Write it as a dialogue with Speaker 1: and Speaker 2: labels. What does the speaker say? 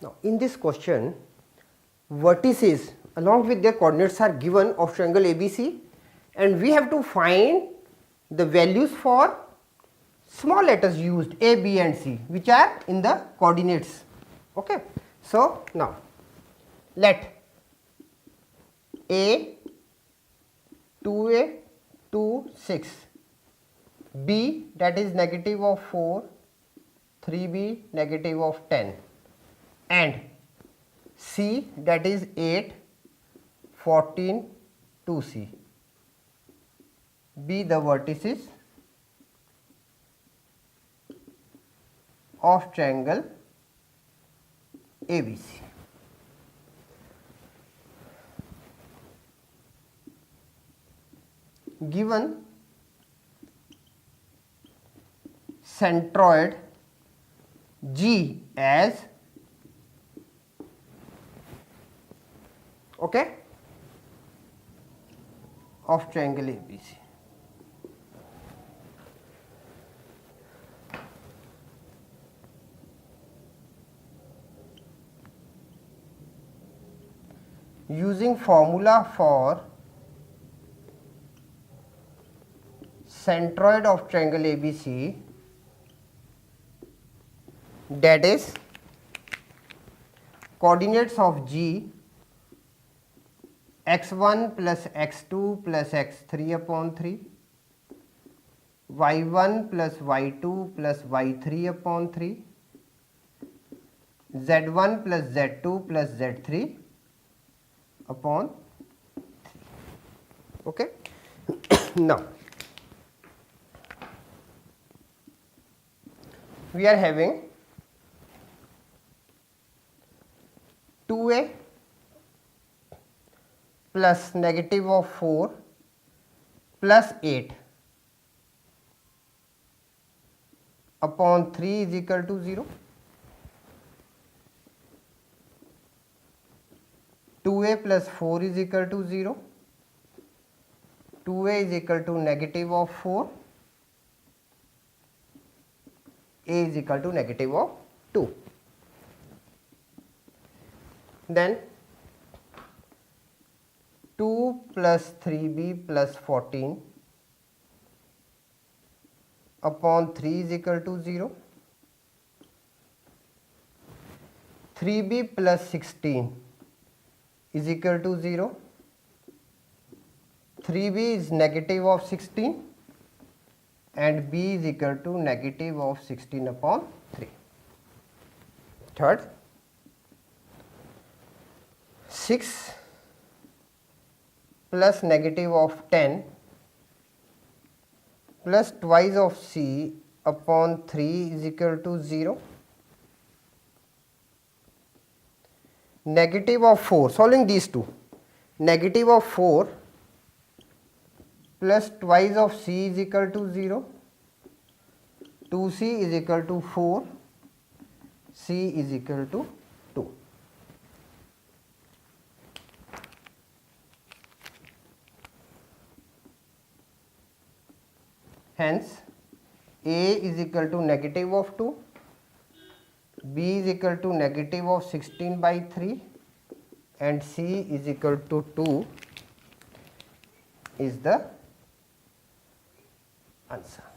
Speaker 1: Now, in this question, vertices along with their coordinates are given of triangle ABC, and we have to find the values for small letters used A, B and C, which are in the coordinates. Okay. So, now let A 2A 2 6, B that is negative of 4, 3B negative of 10 and C that is 8, 14, 2C be the vertices of triangle ABC. Given centroid G as of triangle ABC. Using formula for centroid of triangle ABC, that is coordinates of G x1 plus x2 plus x3 upon 3, y1 plus y2 plus y3 upon 3, z1 plus z2 plus z3 upon 3. Okay. Now, we are having 2A plus negative of 4 plus 8 upon 3 is equal to 0. 2A plus 4 is equal to 0. 2A is equal to negative of 4. A is equal to negative of 2. Then 2 plus 3B plus 14 upon 3 is equal to 0. 3B plus 16 is equal to 0. 3B is negative of 16 and B is equal to negative of 16 upon 3. Third, 6 plus negative of 10 plus twice of C upon 3 is equal to 0. Negative of 4, solving these two, negative of 4 plus twice of C is equal to 0, 2C is equal to 4, C is equal to 2. Hence, A is equal to negative of 2, B is equal to negative of 16 by 3 and C is equal to 2 is the answer.